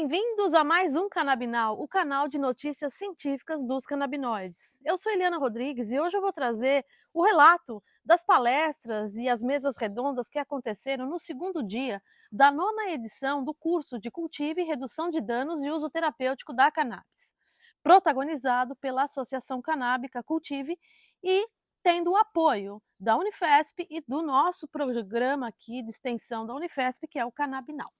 Bem-vindos a mais um Canabinal, o canal de notícias científicas dos canabinoides. Eu sou Eliana Rodrigues e hoje eu vou trazer o relato das palestras e as mesas redondas que aconteceram no segundo dia da 9ª edição do curso de Cultive, Redução de Danos e Uso Terapêutico da Cannabis, protagonizado pela Associação Canábica Cultive e tendo o apoio da Unifesp e do nosso programa aqui de extensão da Unifesp, que é o Canabinal.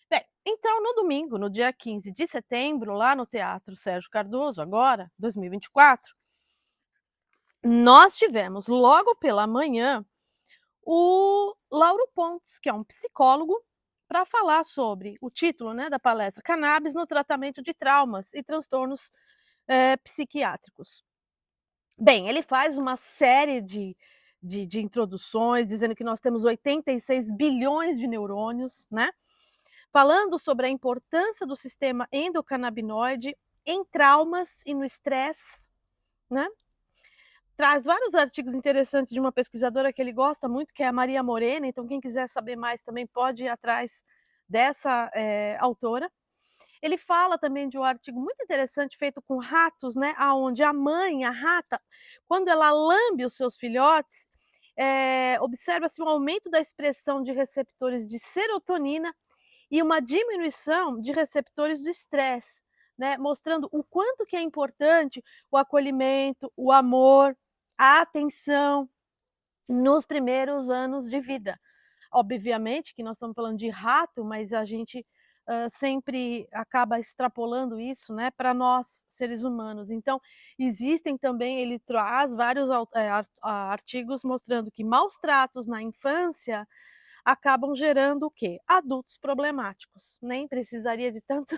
Bem, então no domingo, no dia 15 de setembro, lá no Teatro Sérgio Cardoso, agora, 2024, nós tivemos logo pela manhã o Lauro Pontes, que é um psicólogo, para falar sobre o título, né, da palestra Cannabis no tratamento de traumas e transtornos psiquiátricos. Bem, ele faz uma série de introduções, dizendo que nós temos 86 bilhões de neurônios, né? Falando sobre a importância do sistema endocannabinoide em traumas e no estresse, né? Traz vários artigos interessantes de uma pesquisadora que ele gosta muito, que é a Maria Morena, então quem quiser saber mais também pode ir atrás dessa autora. Ele fala também de um artigo muito interessante feito com ratos, né, aonde a mãe, a rata, quando ela lambe os seus filhotes, observa-se um aumento da expressão de receptores de serotonina e uma diminuição de receptores do estresse, né, mostrando o quanto que é importante o acolhimento, o amor, a atenção nos primeiros anos de vida. Obviamente que nós estamos falando de rato, mas a gente sempre acaba extrapolando isso, né, para nós seres humanos. Então, existem também, ele traz vários artigos mostrando que maus tratos na infância acabam gerando o quê? Adultos problemáticos. Nem precisaria de tantos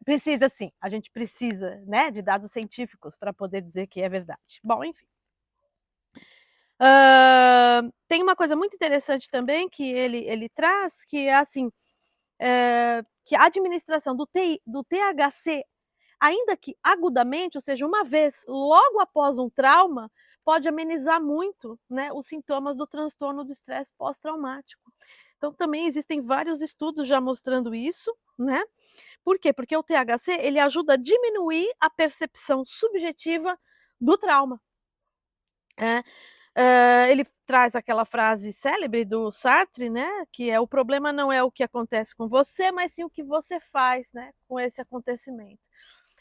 precisa sim, a gente precisa, né, de dados científicos para poder dizer que é verdade. Bom, enfim. Tem uma coisa muito interessante também que ele traz, que é assim, que a administração do THC, ainda que agudamente, ou seja, uma vez logo após um trauma, pode amenizar muito, né, os sintomas do transtorno do estresse pós-traumático. Então também existem vários estudos já mostrando isso, né. Por quê? Porque o THC, ele ajuda a diminuir a percepção subjetiva do trauma. Ele traz aquela frase célebre do Sartre, né, que é: "O problema não é o que acontece com você, mas sim o que você faz, né, com esse acontecimento".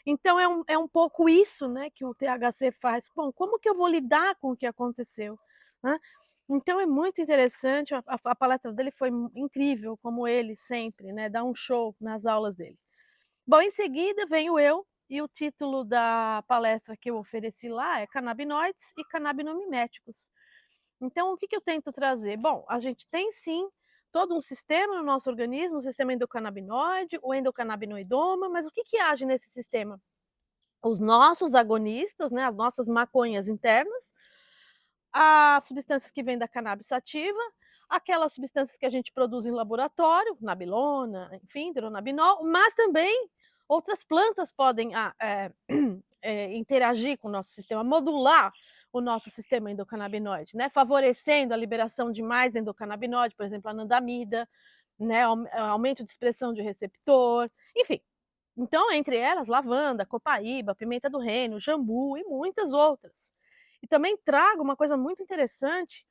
Então é um pouco isso, né, que o THC faz. Bom, como que eu vou lidar com o que aconteceu, né? Então é muito interessante, a palestra dele foi incrível, como ele sempre, né, dá um show nas aulas dele. Bom, em seguida venho eu, e o título da palestra que eu ofereci lá é Canabinoides e Canabinomiméticos. Então, o que eu tento trazer? Bom, a gente tem sim todo um sistema no nosso organismo, o sistema endocannabinoide, o endocannabinoidoma, mas o que age nesse sistema? Os nossos agonistas, né, as nossas maconhas internas, as substâncias que vêm da cannabis sativa, aquelas substâncias que a gente produz em laboratório, nabilona, enfim, dronabinol, mas também outras plantas podem interagir com o nosso sistema, modular o nosso sistema endocannabinoide, né, favorecendo a liberação de mais endocannabinoide, por exemplo, anandamida, né, aumento de expressão de receptor, enfim. Então, entre elas, lavanda, copaíba, pimenta do reino, jambu e muitas outras. E também trago uma coisa muito interessante,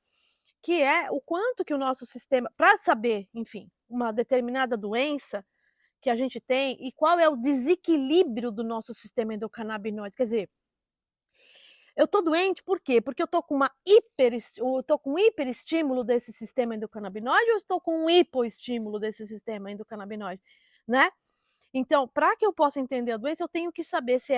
que é o quanto que o nosso sistema, para saber, enfim, uma determinada doença que a gente tem e qual é o desequilíbrio do nosso sistema endocannabinoide. Quer dizer, eu estou doente por quê? Porque eu estou com hiperestímulo desse sistema endocannabinoide ou estou com um hipoestímulo desse sistema endocannabinoide, né? Então, para que eu possa entender a doença, eu tenho que saber se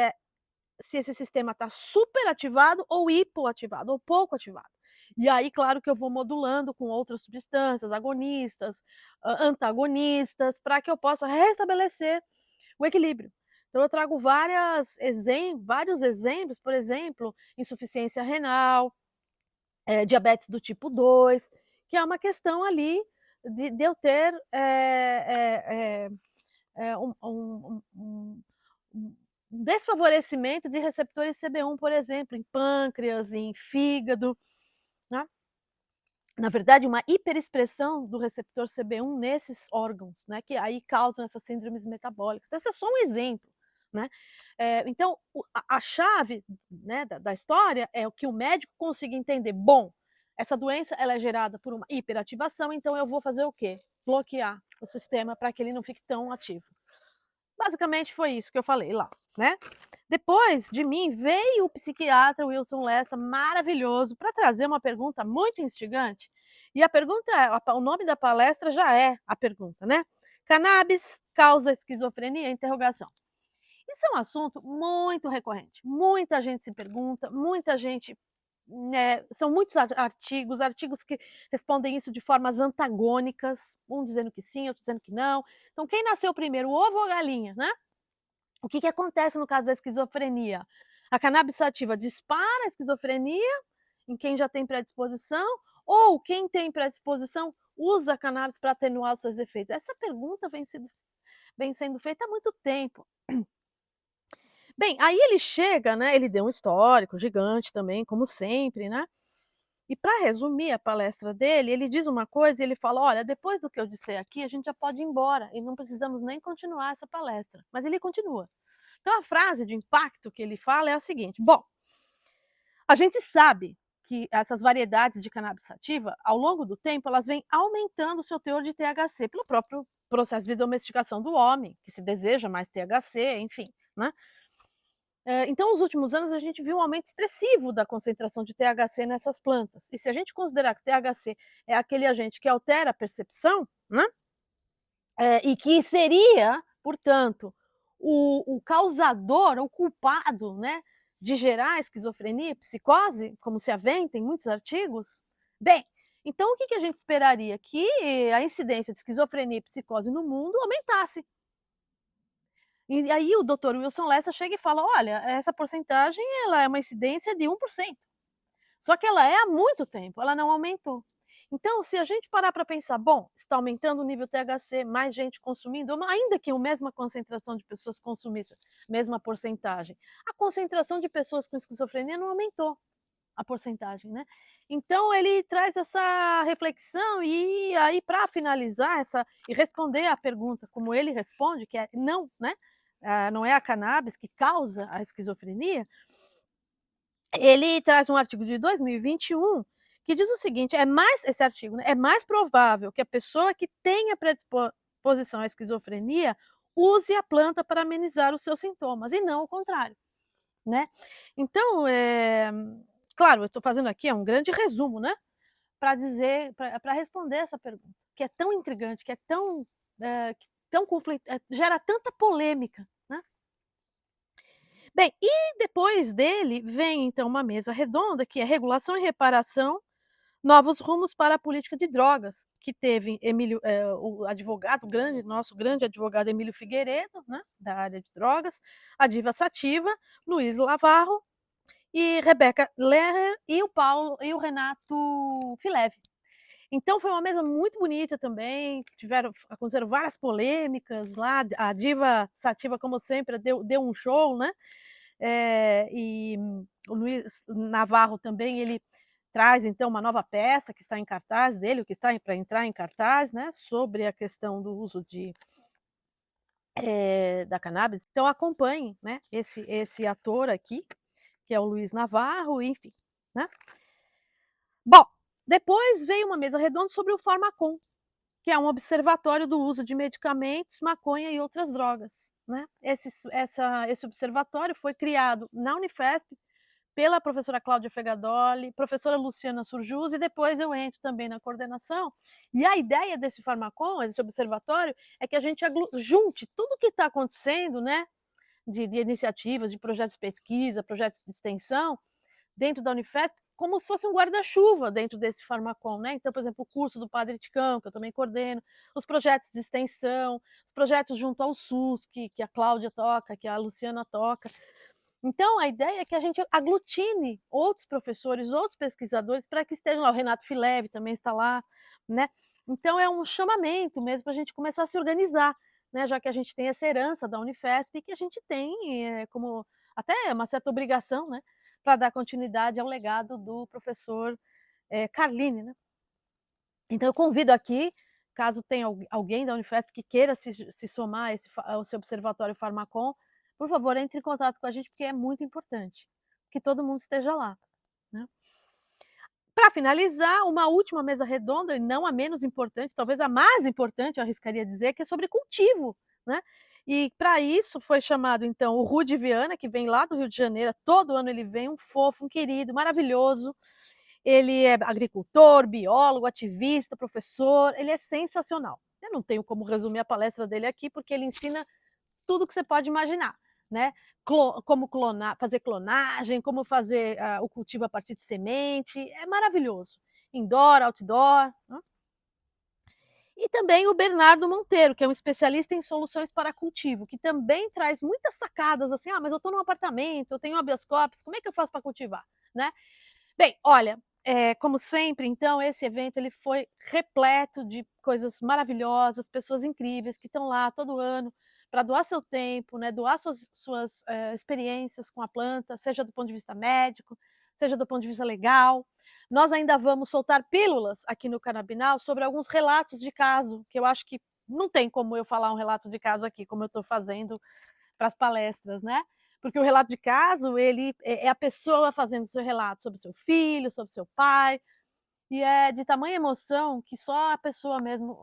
esse sistema está superativado ou hipoativado, ou pouco ativado. E aí, claro que eu vou modulando com outras substâncias, agonistas, antagonistas, para que eu possa restabelecer o equilíbrio. Então eu trago vários exemplos, por exemplo, insuficiência renal, diabetes do tipo 2, que é uma questão ali de eu ter um desfavorecimento de receptores CB1, por exemplo, em pâncreas, em fígado, né. na verdade, uma hiperexpressão do receptor CB1 nesses órgãos, né, que aí causam essas síndromes metabólicas. Então, esse é só um exemplo, né. Então a chave, né, da história é o que o médico consiga entender: "Bom, essa doença ela é gerada por uma hiperativação, então eu vou fazer o quê? Bloquear o sistema para que ele não fique tão ativo". Basicamente foi isso que eu falei lá, né. Depois de mim veio o psiquiatra Wilson Lessa, maravilhoso, para trazer uma pergunta muito instigante, e a pergunta é o nome da palestra já é a pergunta, né. "Cannabis causa esquizofrenia?" Interrogação. Isso é um assunto muito recorrente, muita gente se pergunta, muita gente, né, são muitos artigos que respondem isso de formas antagônicas, um dizendo que sim, outro dizendo que não. Então quem nasceu primeiro, o ovo ou a galinha, né? O que que acontece no caso da esquizofrenia? A cannabis sativa dispara a esquizofrenia em quem já tem predisposição, ou quem tem predisposição usa a cannabis para atenuar os seus efeitos? Essa pergunta vem sendo feita há muito tempo. Bem, aí ele chega, né, ele deu um histórico gigante também, como sempre, né, e para resumir a palestra dele, ele diz uma coisa e ele fala: "Olha, depois do que eu disser aqui, a gente já pode ir embora e não precisamos nem continuar essa palestra", mas ele continua. Então a frase de impacto que ele fala é a seguinte: "Bom, a gente sabe que essas variedades de cannabis sativa, ao longo do tempo, elas vêm aumentando o seu teor de THC pelo próprio processo de domesticação do homem, que se deseja mais THC, enfim, né. Então, nos últimos anos, a gente viu um aumento expressivo da concentração de THC nessas plantas. E se a gente considerar que o THC é aquele agente que altera a percepção, né, e que seria, portanto, o causador, o culpado, né, de gerar esquizofrenia e psicose, como se aventa em muitos artigos, bem, então o que que a gente esperaria? Que a incidência de esquizofrenia e psicose no mundo aumentasse. E aí o doutor Wilson Lessa chega e fala: "Olha, essa porcentagem ela é uma incidência de 1%, só que ela é há muito tempo, ela não aumentou". Então, se a gente parar para pensar: "Bom, está aumentando o nível THC, mais gente consumindo", ainda que a mesma concentração de pessoas consumisse mesma porcentagem, a concentração de pessoas com esquizofrenia não aumentou a porcentagem, né. Então ele traz essa reflexão e aí para finalizar essa e responder à pergunta como ele responde, que é não, né, não é a cannabis que causa a esquizofrenia, ele traz um artigo de 2021 que diz o seguinte, esse artigo, né, "É mais provável que a pessoa que tenha predisposição à esquizofrenia use a planta para amenizar os seus sintomas e não o contrário", né. Então, claro, eu estou fazendo aqui um grande resumo, né, para dizer para responder essa pergunta, que é tão intrigante, que é tão, tão gera tanta polêmica, né. Bem, e depois dele vem então uma mesa redonda que é regulação e reparação, novos rumos para a política de drogas, que teve o advogado, nosso grande advogado Emílio Figueiredo, né, da área de drogas, a diva Sativa, Luiz Navarro e Rebeca Lehrer e o Renato Fileve. Então foi uma mesa muito bonita também, aconteceram várias polêmicas lá, a diva Sativa, como sempre, deu um show, né, e o Luiz Navarro também, ele traz então uma nova peça que está em cartaz dele, o que está para entrar em cartaz, né, sobre a questão do uso da cannabis. Então acompanhe, né, esse ator aqui, que é o Luiz Navarro, enfim, né. Bom, depois veio uma mesa redonda sobre o Farmacon, que é um observatório do uso de medicamentos, maconha e outras drogas, né. Esse observatório foi criado na Unifesp pela professora Cláudia Fegadoli, professora Luciana Surjus e depois eu entro também na coordenação. E a ideia desse Farmacon, desse observatório, é que a gente junte tudo o que está acontecendo, né, de iniciativas, de projetos de pesquisa, projetos de extensão, dentro da Unifesp, como se fosse um guarda-chuva dentro desse Farmacon, né. Então, por exemplo, o curso do Padre Ticão, que eu também coordeno, os projetos de extensão, os projetos junto ao SUS, que a Cláudia toca, que a Luciana toca. Então, a ideia é que a gente aglutine outros professores, outros pesquisadores para que estejam lá. O Renato Fileve também está lá, né. Então é um chamamento mesmo para a gente começar a se organizar, né, já que a gente tem essa herança da Unifesp e que a gente tem, como até uma certa obrigação, né, para dar continuidade ao legado do professor, Carline, né. Então eu convido aqui, caso tenha alguém da Unifesp que queira se somar a esse observatório Farmacom, por favor, entre em contato com a gente, porque é muito importante que todo mundo esteja lá, né. Para finalizar, uma última mesa redonda, e não a menos importante, talvez a mais importante, eu arriscaria dizer, que é sobre cultivo, né. E para isso foi chamado então o Rudi Viana, que vem lá do Rio de Janeiro, todo ano ele vem, um fofo, um querido, maravilhoso. Ele é agricultor, biólogo, ativista, professor, ele é sensacional. Eu não tenho como resumir a palestra dele aqui, porque ele ensina tudo que você pode imaginar, né. Como clonar, fazer clonagem, como fazer, o cultivo a partir de semente, é maravilhoso. Indoor, outdoor, hã. E também o Bernardo Monteiro, que é um especialista em soluções para cultivo, que também traz muitas sacadas, assim: "Ah, mas eu estou num apartamento, eu tenho habeas corpus, como é que eu faço para cultivar?", né. Bem, olha, como sempre, então, esse evento ele foi repleto de coisas maravilhosas, pessoas incríveis que estão lá todo ano para doar seu tempo, né, doar suas experiências com a planta, seja do ponto de vista médico, seja do ponto de vista legal. Nós ainda vamos soltar pílulas aqui no Canabinal sobre alguns relatos de caso, que eu acho que não tem como eu falar um relato de caso aqui, como eu estou fazendo para as palestras, né. Porque o relato de caso, ele é a pessoa fazendo seu relato sobre seu filho, sobre seu pai, e é de tamanha emoção que só a pessoa mesmo,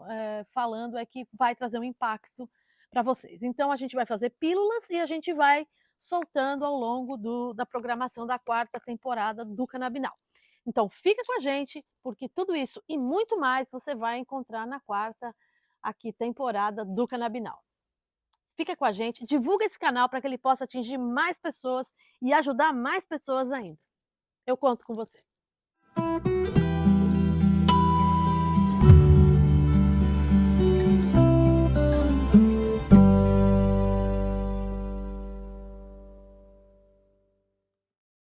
falando é que vai trazer um impacto para vocês. Então a gente vai fazer pílulas e a gente vai soltando ao longo da programação da quarta temporada do Canabinal. Então fica com a gente, porque tudo isso e muito mais você vai encontrar na quarta aqui temporada do Canabinal. Fica com a gente, divulga esse canal para que ele possa atingir mais pessoas e ajudar mais pessoas ainda. Eu conto com você.